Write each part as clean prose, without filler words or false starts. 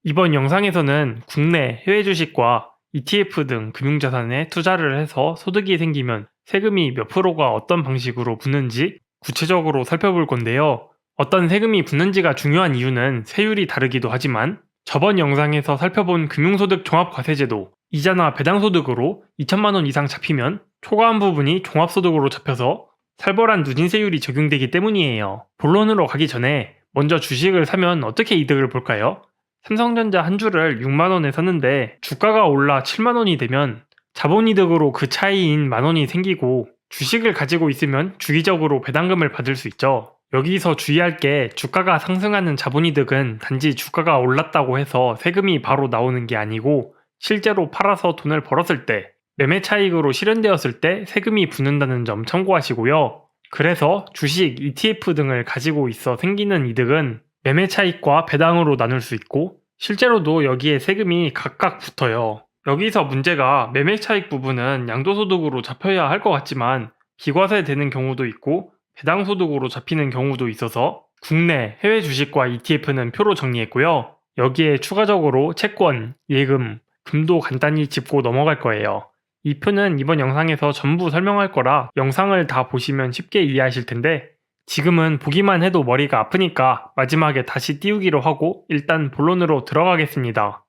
이번 영상에서는 국내 해외 주식과 ETF 등 금융자산에 투자를 해서 소득이 생기면 세금이 몇 프로가 어떤 방식으로 붙는지 구체적으로 살펴볼 건데요. 어떤 세금이 붙는지가 중요한 이유는 세율이 다르기도 하지만 저번 영상에서 살펴본 금융소득 종합과세제도 이자나 배당소득으로 2천만 원 이상 잡히면 초과한 부분이 종합소득으로 잡혀서 살벌한 누진세율이 적용되기 때문이에요. 본론으로 가기 전에 먼저 주식을 사면 어떻게 이득을 볼까요? 삼성전자 한 주를 6만원에 샀는데 주가가 올라 7만원이 되면 자본이득으로 그 차이인 만원이 생기고 주식을 가지고 있으면 주기적으로 배당금을 받을 수 있죠. 여기서 주의할 게 주가가 상승하는 자본이득은 단지 주가가 올랐다고 해서 세금이 바로 나오는 게 아니고 실제로 팔아서 돈을 벌었을 때 매매 차익으로 실현되었을 때 세금이 붙는다는 점 참고하시고요. 그래서 주식, ETF 등을 가지고 있어 생기는 이득은 매매 차익과 배당으로 나눌 수 있고 실제로도 여기에 세금이 각각 붙어요. 여기서 문제가 매매 차익 부분은 양도소득으로 잡혀야 할 것 같지만 비과세 되는 경우도 있고 배당소득으로 잡히는 경우도 있어서 국내, 해외 주식과 ETF는 표로 정리했고요. 여기에 추가적으로 채권, 예금, 금도 간단히 짚고 넘어갈 거예요. 이 표는 이번 영상에서 전부 설명할 거라 영상을 다 보시면 쉽게 이해하실 텐데 지금은 보기만 해도 머리가 아프니까 마지막에 다시 띄우기로 하고 일단 본론으로 들어가겠습니다.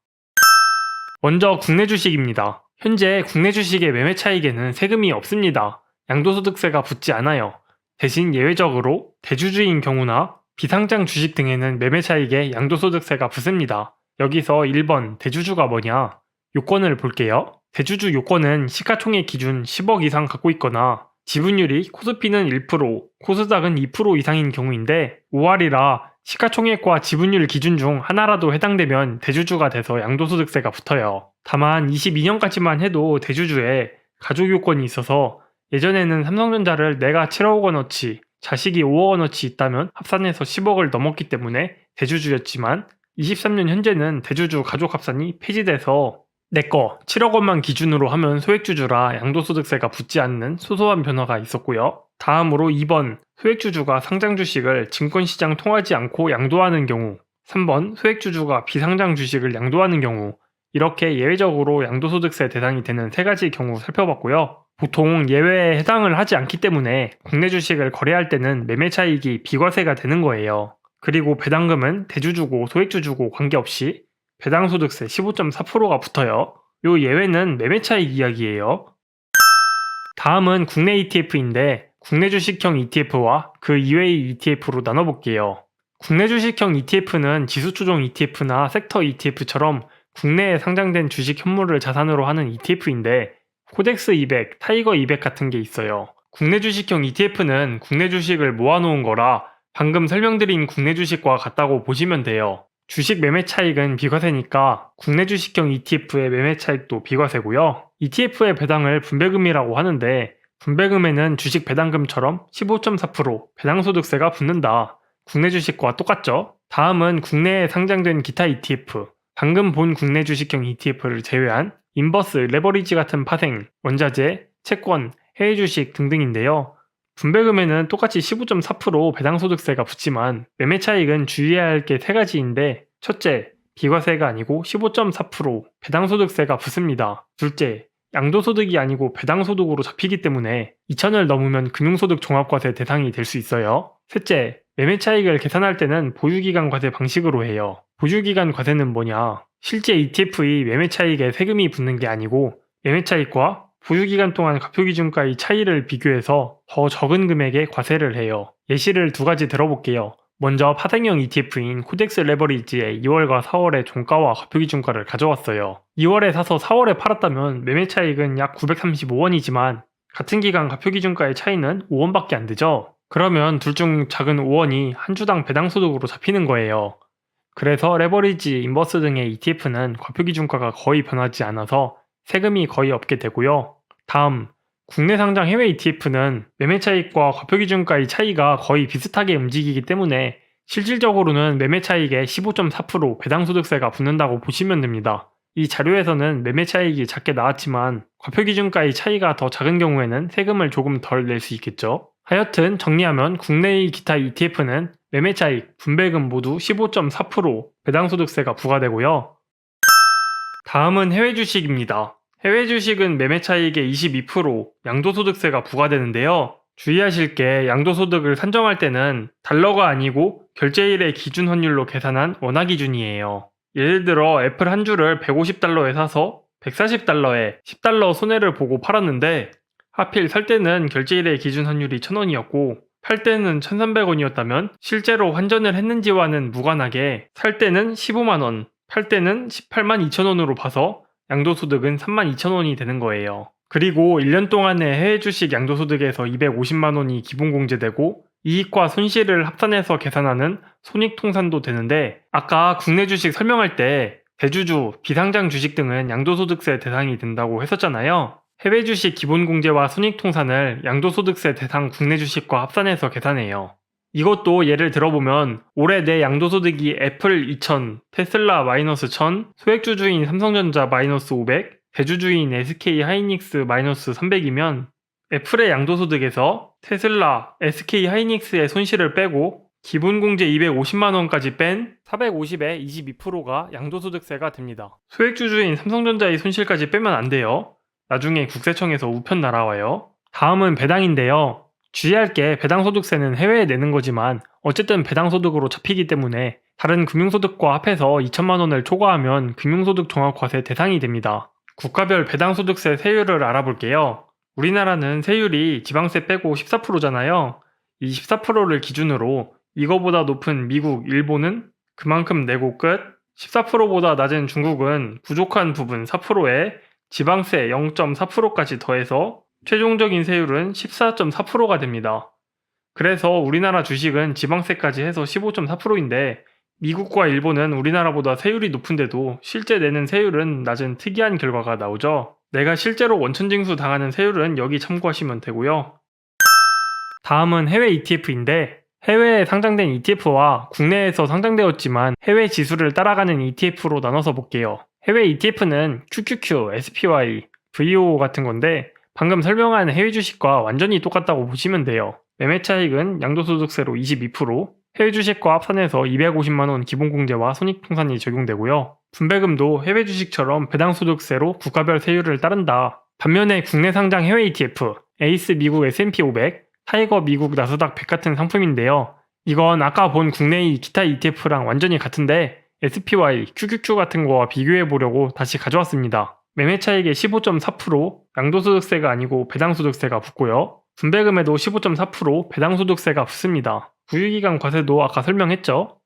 먼저 국내 주식입니다. 현재 국내 주식의 매매 차익에는 세금이 없습니다. 양도소득세가 붙지 않아요. 대신 예외적으로 대주주인 경우나 비상장 주식 등에는 매매 차익에 양도소득세가 붙습니다. 여기서 1번 대주주가 뭐냐? 요건을 볼게요. 대주주 요건은 시가총액 기준 10억 이상 갖고 있거나 지분율이 코스피는 1%, 코스닥은 2% 이상인 경우인데 5할이라 시가총액과 지분율 기준 중 하나라도 해당되면 대주주가 돼서 양도소득세가 붙어요. 다만 22년까지만 해도 대주주에 가족 요건이 있어서 예전에는 삼성전자를 내가 7억 원어치, 자식이 5억 원어치 있다면 합산해서 10억을 넘었기 때문에 대주주였지만 23년 현재는 대주주 가족 합산이 폐지돼서 내거 7억 원만 기준으로 하면 소액주주라 양도소득세가 붙지 않는 소소한 변화가 있었고요. 다음으로 2번 소액주주가 상장 주식을 증권시장 통하지 않고 양도하는 경우 3번 소액주주가 비상장 주식을 양도하는 경우 이렇게 예외적으로 양도소득세 대상이 되는 세 가지 경우 살펴봤고요. 보통 예외에 해당을 하지 않기 때문에 국내 주식을 거래할 때는 매매 차익이 비과세가 되는 거예요. 그리고 배당금은 대주주고 소액주주고 관계없이 배당소득세 15.4%가 붙어요. 요 예외는 매매차익 이야기예요. 다음은 국내 ETF인데 국내 주식형 ETF와 그 이외의 ETF로 나눠볼게요. 국내 주식형 ETF는 지수조정 ETF나 섹터 ETF처럼 국내에 상장된 주식 현물을 자산으로 하는 ETF인데 코덱스 200, 타이거 200 같은 게 있어요. 국내 주식형 ETF는 국내 주식을 모아놓은 거라 방금 설명드린 국내 주식과 같다고 보시면 돼요. 주식 매매 차익은 비과세니까 국내 주식형 ETF의 매매 차익도 비과세고요. ETF의 배당을 분배금이라고 하는데 분배금에는 주식 배당금처럼 15.4% 배당소득세가 붙는다. 국내 주식과 똑같죠? 다음은 국내에 상장된 기타 ETF, 방금 본 국내 주식형 ETF를 제외한 인버스, 레버리지 같은 파생, 원자재, 채권, 해외 주식 등등인데요. 분배금에는 똑같이 15.4% 배당소득세가 붙지만 매매 차익은 주의해야 할 게 세 가지인데 첫째, 비과세가 아니고 15.4% 배당소득세가 붙습니다. 둘째, 양도소득이 아니고 배당소득으로 잡히기 때문에 2천을 넘으면 금융소득 종합과세 대상이 될 수 있어요. 셋째, 매매 차익을 계산할 때는 보유기간 과세 방식으로 해요. 보유기간 과세는 뭐냐? 실제 ETF의 매매 차익에 세금이 붙는 게 아니고 매매 차익과 보유기간 동안 가표기준가의 차이를 비교해서 더 적은 금액에 과세를 해요. 예시를 두 가지 들어볼게요. 먼저 파생형 ETF인 코덱스 레버리지의 2월과 4월의 종가와 가표기준가를 가져왔어요. 2월에 사서 4월에 팔았다면 매매 차익은 약 935원이지만 같은 기간 가표기준가의 차이는 5원밖에 안 되죠. 그러면 둘 중 작은 5원이 한 주당 배당소득으로 잡히는 거예요. 그래서 레버리지, 인버스 등의 ETF는 가표기준가가 거의 변하지 않아서 세금이 거의 없게 되고요. 다음, 국내 상장 해외 ETF는 매매 차익과 가표기준가의 차이가 거의 비슷하게 움직이기 때문에 실질적으로는 매매 차익에 15.4% 배당소득세가 붙는다고 보시면 됩니다. 이 자료에서는 매매 차익이 작게 나왔지만 가표기준가의 차이가 더 작은 경우에는 세금을 조금 덜 낼 수 있겠죠. 하여튼 정리하면 국내의 기타 ETF는 매매 차익, 분배금 모두 15.4% 배당소득세가 부과되고요. 다음은 해외 주식입니다. 해외 주식은 매매 차익의 22% 양도소득세가 부과되는데요. 주의하실 게 양도소득을 산정할 때는 달러가 아니고 결제일의 기준 환율로 계산한 원화 기준이에요. 예를 들어 애플 한 주를 150달러에 사서 140달러에 10달러 손해를 보고 팔았는데 하필 살 때는 결제일의 기준 환율이 1000원이었고 팔 때는 1300원이었다면 실제로 환전을 했는지와는 무관하게 살 때는 15만원, 팔 때는 18만 2천원으로 봐서 양도소득은 3만 2천원이 되는 거예요. 그리고 1년 동안의 해외 주식 양도소득에서 250만원이 기본공제되고 이익과 손실을 합산해서 계산하는 손익통산도 되는데 아까 국내 주식 설명할 때 대주주, 비상장 주식 등은 양도소득세 대상이 된다고 했었잖아요. 해외 주식 기본공제와 손익통산을 양도소득세 대상 국내 주식과 합산해서 계산해요. 이것도 예를 들어보면 올해 내 양도소득이 애플 2000, 테슬라 마이너스 1000, 소액주주인 삼성전자 마이너스 500, 대주주인 SK 하이닉스 마이너스 300이면 애플의 양도소득에서 테슬라, SK 하이닉스의 손실을 빼고 기본공제 250만원까지 뺀 450의 22%가 양도소득세가 됩니다. 소액주주인 삼성전자의 손실까지 빼면 안 돼요. 나중에 국세청에서 우편 날아와요. 다음은 배당인데요. 주의할 게 배당소득세는 해외에 내는 거지만 어쨌든 배당소득으로 잡히기 때문에 다른 금융소득과 합해서 2천만원을 초과하면 금융소득 종합과세 대상이 됩니다. 국가별 배당소득세 세율을 알아볼게요. 우리나라는 세율이 지방세 빼고 14%잖아요. 이 14%를 기준으로 이거보다 높은 미국, 일본은 그만큼 내고 끝, 14%보다 낮은 중국은 부족한 부분 4%에 지방세 0.4%까지 더해서 최종적인 세율은 14.4%가 됩니다. 그래서 우리나라 주식은 지방세까지 해서 15.4%인데 미국과 일본은 우리나라보다 세율이 높은데도 실제 내는 세율은 낮은 특이한 결과가 나오죠. 내가 실제로 원천징수 당하는 세율은 여기 참고하시면 되고요. 다음은 해외 ETF인데 해외에 상장된 ETF와 국내에서 상장되었지만 해외 지수를 따라가는 ETF로 나눠서 볼게요. 해외 ETF는 QQQ, SPY, VO 같은 건데 방금 설명한 해외 주식과 완전히 똑같다고 보시면 돼요. 매매 차익은 양도소득세로 22%, 해외 주식과 합산해서 250만원 기본공제와 손익통산이 적용되고요. 분배금도 해외 주식처럼 배당소득세로 국가별 세율을 따른다. 반면에 국내 상장 해외 ETF, 에이스 미국 S&P 500, 타이거 미국 나스닥 100 같은 상품인데요. 이건 아까 본 국내의 기타 ETF랑 완전히 같은데 SPY, QQQ 같은 거와 비교해 보려고 다시 가져왔습니다. 매매 차익의 15.4% 양도소득세가 아니고 배당소득세가 붙고요. 분배금에도 15.4% 배당소득세가 붙습니다. 구유기간 과세도 아까 설명했죠.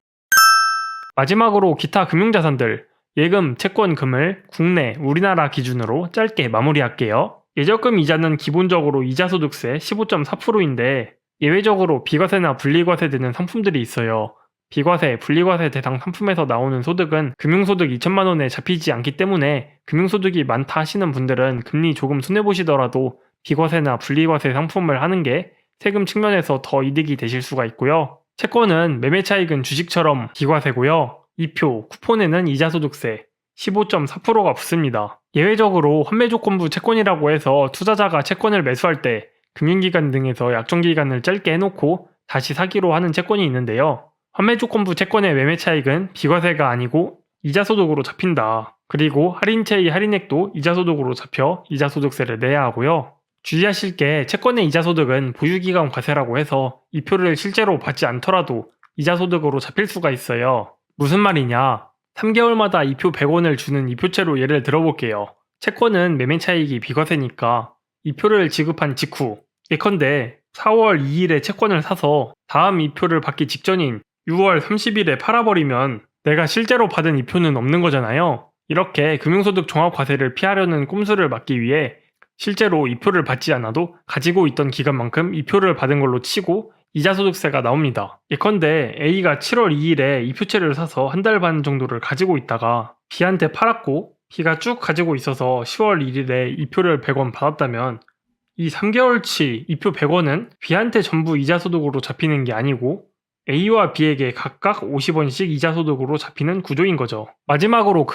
마지막으로 기타 금융자산들, 예금, 채권, 금을 국내, 우리나라 기준으로 짧게 마무리할게요. 예적금 이자는 기본적으로 이자소득세 15.4%인데 예외적으로 비과세나 분리과세 되는 상품들이 있어요. 비과세, 분리과세 대상 상품에서 나오는 소득은 금융소득 2천만원에 잡히지 않기 때문에 금융소득이 많다 하시는 분들은 금리 조금 손해보시더라도 비과세나 분리과세 상품을 하는 게 세금 측면에서 더 이득이 되실 수가 있고요. 채권은 매매 차익은 주식처럼 비과세고요. 이표, 쿠폰에는 이자소득세 15.4%가 붙습니다. 예외적으로 환매조건부 채권이라고 해서 투자자가 채권을 매수할 때 금융기관 등에서 약정기간을 짧게 해놓고 다시 사기로 하는 채권이 있는데요. 환매조건부 채권의 매매 차익은 비과세가 아니고 이자소득으로 잡힌다. 그리고 할인채의 할인액도 이자소득으로 잡혀 이자소득세를 내야 하고요. 주의하실 게 채권의 이자소득은 보유기간 과세라고 해서 이표를 실제로 받지 않더라도 이자소득으로 잡힐 수가 있어요. 무슨 말이냐? 3개월마다 이표 100원을 주는 이표채로 예를 들어볼게요. 채권은 매매 차익이 비과세니까 이표를 지급한 직후 예컨대 4월 2일에 채권을 사서 다음 이표를 받기 직전인 6월 30일에 팔아버리면 내가 실제로 받은 이표는 없는 거잖아요. 이렇게 금융소득 종합과세를 피하려는 꼼수를 막기 위해 실제로 이표를 받지 않아도 가지고 있던 기간만큼 이표를 받은 걸로 치고 이자소득세가 나옵니다. 예컨대 A가 7월 2일에 이표채를 사서 한 달 반 정도를 가지고 있다가 B한테 팔았고 B가 쭉 가지고 있어서 10월 1일에 이표를 100원 받았다면 이 3개월치 이표 100원은 B한테 전부 이자소득으로 잡히는 게 아니고 A와 B에게 각각 50원씩 이자소득으로 잡히는 구조인 거죠. 마지막으로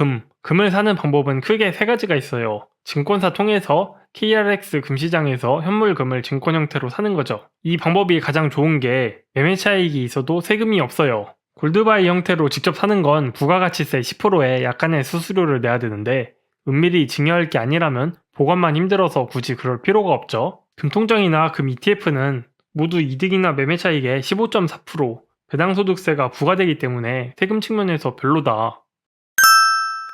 금을 사는 방법은 크게 세 가지가 있어요. 증권사 통해서 KRX 금시장에서 현물금을 증권 형태로 사는 거죠. 이 방법이 가장 좋은 게 매매 차익이 있어도 세금이 없어요. 골드바이 형태로 직접 사는 건 부가가치세 10%에 약간의 수수료를 내야 되는데 은밀히 증여할 게 아니라면 보관만 힘들어서 굳이 그럴 필요가 없죠. 금통장이나 금 ETF는 모두 이득이나 매매 차익의 15.4%, 배당소득세가 부과되기 때문에 세금 측면에서 별로다.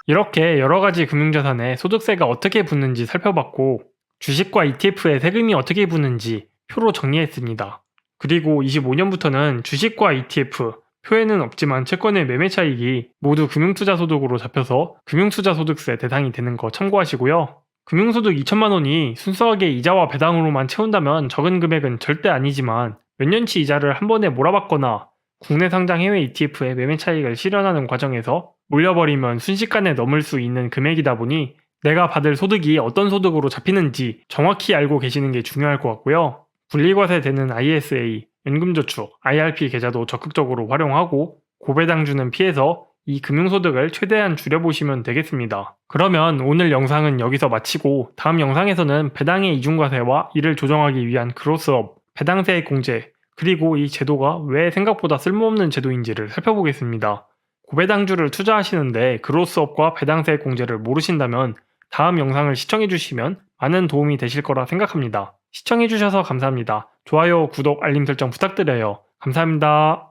이렇게 여러가지 금융자산에 소득세가 어떻게 붙는지 살펴봤고 주식과 ETF에 세금이 어떻게 붙는지 표로 정리했습니다. 그리고 25년부터는 주식과 ETF, 표에는 없지만 채권의 매매 차익이 모두 금융투자소득으로 잡혀서 금융투자소득세 대상이 되는 거 참고하시고요. 금융소득 2천만 원이 순수하게 이자와 배당으로만 채운다면 적은 금액은 절대 아니지만 몇 년치 이자를 한 번에 몰아받거나 국내 상장 해외 ETF의 매매 차익을 실현하는 과정에서 몰려버리면 순식간에 넘을 수 있는 금액이다 보니 내가 받을 소득이 어떤 소득으로 잡히는지 정확히 알고 계시는 게 중요할 것 같고요. 분리과세 되는 ISA, 연금저축, IRP 계좌도 적극적으로 활용하고 고배당주는 피해서 이 금융소득을 최대한 줄여보시면 되겠습니다. 그러면 오늘 영상은 여기서 마치고 다음 영상에서는 배당의 이중과세와 이를 조정하기 위한 크로스업, 배당세액 공제, 그리고 이 제도가 왜 생각보다 쓸모없는 제도인지를 살펴보겠습니다. 고배당주를 투자하시는데 크로스업과 배당세액 공제를 모르신다면 다음 영상을 시청해주시면 많은 도움이 되실 거라 생각합니다. 시청해주셔서 감사합니다. 좋아요, 구독, 알림 설정 부탁드려요. 감사합니다.